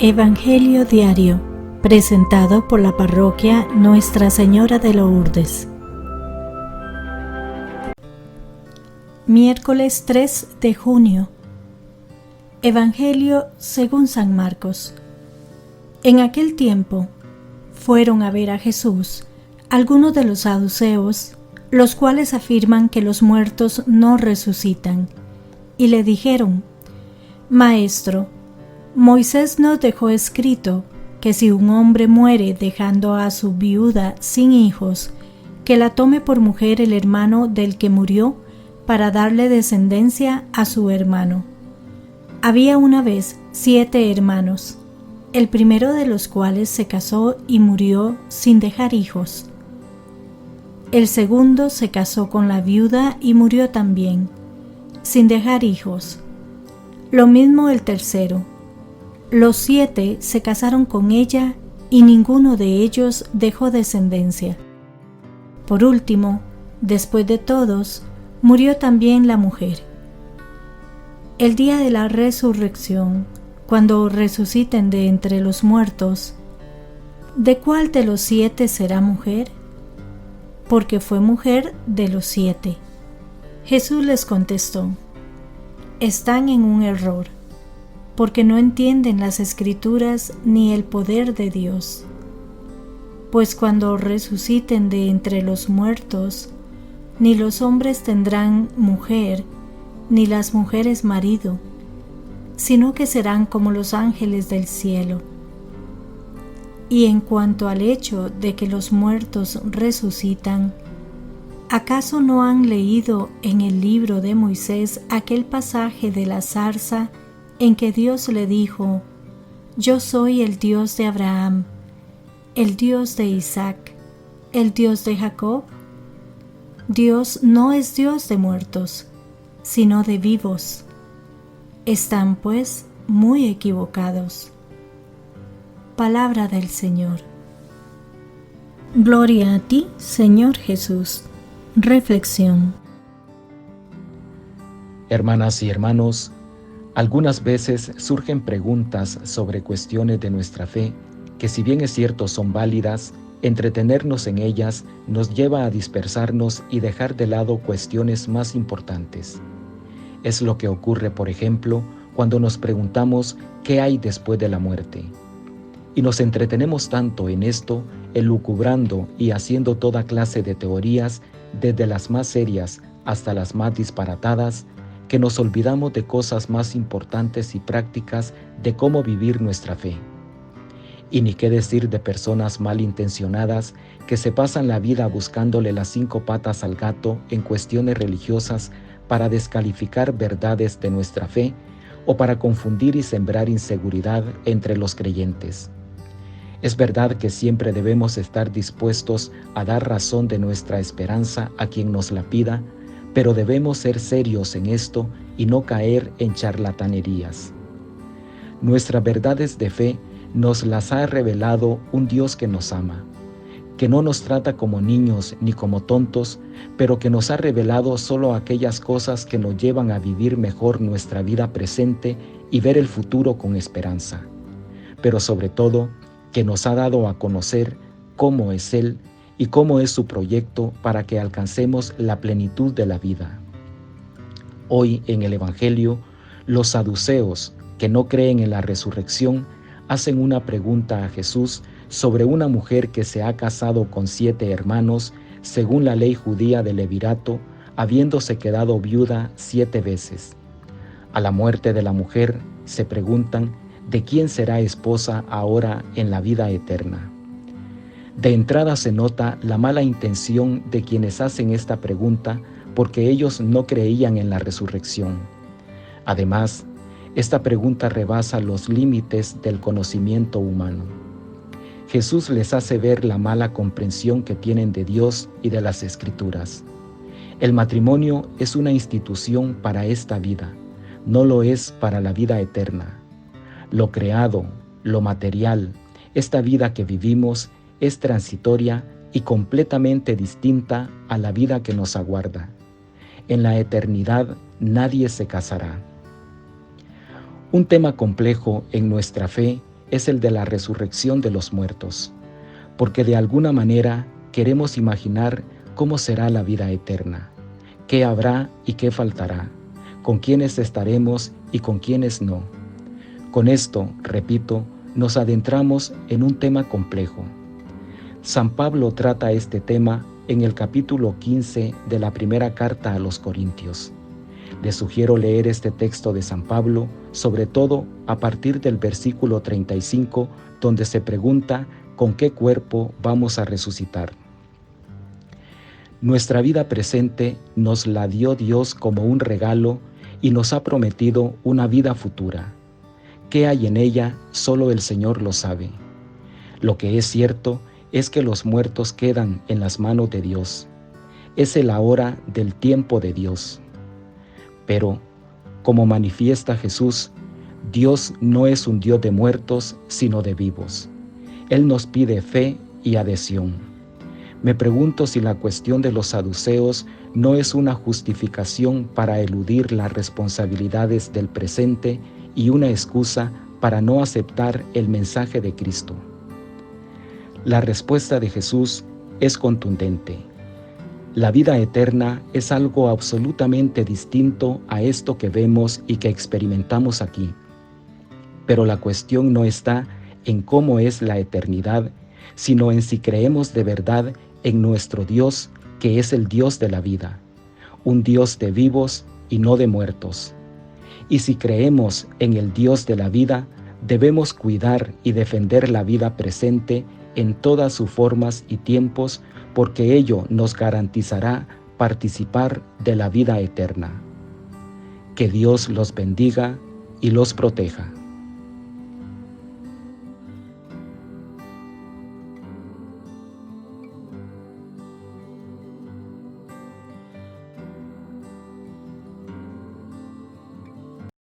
Evangelio Diario, presentado por la Parroquia Nuestra Señora de Lourdes. Miércoles 3 de junio. Evangelio según San Marcos. En aquel tiempo fueron a ver a Jesús algunos de los saduceos, los cuales afirman que los muertos no resucitan, y le dijeron: Maestro, Moisés nos dejó escrito que si un hombre muere dejando a su viuda sin hijos, que la tome por mujer el hermano del que murió para darle descendencia a su hermano. Había una vez 7 hermanos, el primero de los cuales se casó y murió sin dejar hijos. El segundo se casó con la viuda y murió también, sin dejar hijos. Lo mismo el tercero. Los 7 se casaron con ella y ninguno de ellos dejó descendencia. Por último, después de todos, murió también la mujer. El día de la resurrección, cuando resuciten de entre los muertos, ¿de cuál de los 7 será mujer? Porque fue mujer de los 7. Jesús les contestó: están en un error, porque no entienden las Escrituras ni el poder de Dios. Pues cuando resuciten de entre los muertos, ni los hombres tendrán mujer, ni las mujeres marido, sino que serán como los ángeles del cielo. Y en cuanto al hecho de que los muertos resucitan, ¿acaso no han leído en el libro de Moisés aquel pasaje de la zarza en que Dios le dijo: Yo soy el Dios de Abraham, el Dios de Isaac, el Dios de Jacob? Dios no es Dios de muertos, sino de vivos. Están, pues, muy equivocados. Palabra del Señor. Gloria a ti, Señor Jesús. Reflexión. Hermanas y hermanos, algunas veces surgen preguntas sobre cuestiones de nuestra fe que, si bien es cierto son válidas, entretenernos en ellas nos lleva a dispersarnos y dejar de lado cuestiones más importantes. Es lo que ocurre, por ejemplo, cuando nos preguntamos ¿qué hay después de la muerte? Y nos entretenemos tanto en esto, elucubrando y haciendo toda clase de teorías, desde las más serias hasta las más disparatadas, que nos olvidamos de cosas más importantes y prácticas de cómo vivir nuestra fe. Y ni qué decir de personas malintencionadas que se pasan la vida buscándole las 5 patas al gato en cuestiones religiosas para descalificar verdades de nuestra fe o para confundir y sembrar inseguridad entre los creyentes. Es verdad que siempre debemos estar dispuestos a dar razón de nuestra esperanza a quien nos la pida, pero debemos ser serios en esto y no caer en charlatanerías. Nuestras verdades de fe nos las ha revelado un Dios que nos ama, que no nos trata como niños ni como tontos, pero que nos ha revelado solo aquellas cosas que nos llevan a vivir mejor nuestra vida presente y ver el futuro con esperanza. Pero sobre todo, que nos ha dado a conocer cómo es Él y cómo es su proyecto para que alcancemos la plenitud de la vida. Hoy en el Evangelio, los saduceos, que no creen en la resurrección, hacen una pregunta a Jesús sobre una mujer que se ha casado con 7 hermanos, según la ley judía del levirato, habiéndose quedado viuda 7 veces. A la muerte de la mujer, se preguntan de quién será esposa ahora en la vida eterna. De entrada se nota la mala intención de quienes hacen esta pregunta, porque ellos no creían en la resurrección. Además, esta pregunta rebasa los límites del conocimiento humano. Jesús les hace ver la mala comprensión que tienen de Dios y de las Escrituras. El matrimonio es una institución para esta vida, no lo es para la vida eterna. Lo creado, lo material, esta vida que vivimos es transitoria y completamente distinta a la vida que nos aguarda. En la eternidad nadie se casará. Un tema complejo en nuestra fe es el de la resurrección de los muertos, porque de alguna manera queremos imaginar cómo será la vida eterna, qué habrá y qué faltará, con quiénes estaremos y con quiénes no. Con esto, repito, nos adentramos en un tema complejo. San Pablo trata este tema en el capítulo 15 de la primera carta a los Corintios. Les sugiero leer este texto de San Pablo, sobre todo a partir del versículo 35, donde se pregunta con qué cuerpo vamos a resucitar. Nuestra vida presente nos la dio Dios como un regalo y nos ha prometido una vida futura. ¿Qué hay en ella? Solo el Señor lo sabe. Lo que es cierto es que los muertos quedan en las manos de Dios. Es el ahora del tiempo de Dios. Pero, como manifiesta Jesús, Dios no es un Dios de muertos, sino de vivos. Él nos pide fe y adhesión. Me pregunto si la cuestión de los saduceos no es una justificación para eludir las responsabilidades del presente y una excusa para no aceptar el mensaje de Cristo. La respuesta de Jesús es contundente. La vida eterna es algo absolutamente distinto a esto que vemos y que experimentamos aquí. Pero la cuestión no está en cómo es la eternidad, sino en si creemos de verdad en nuestro Dios, que es el Dios de la vida, un Dios de vivos y no de muertos. Y si creemos en el Dios de la vida, debemos cuidar y defender la vida presente en todas sus formas y tiempos, porque ello nos garantizará participar de la vida eterna. Que Dios los bendiga y los proteja.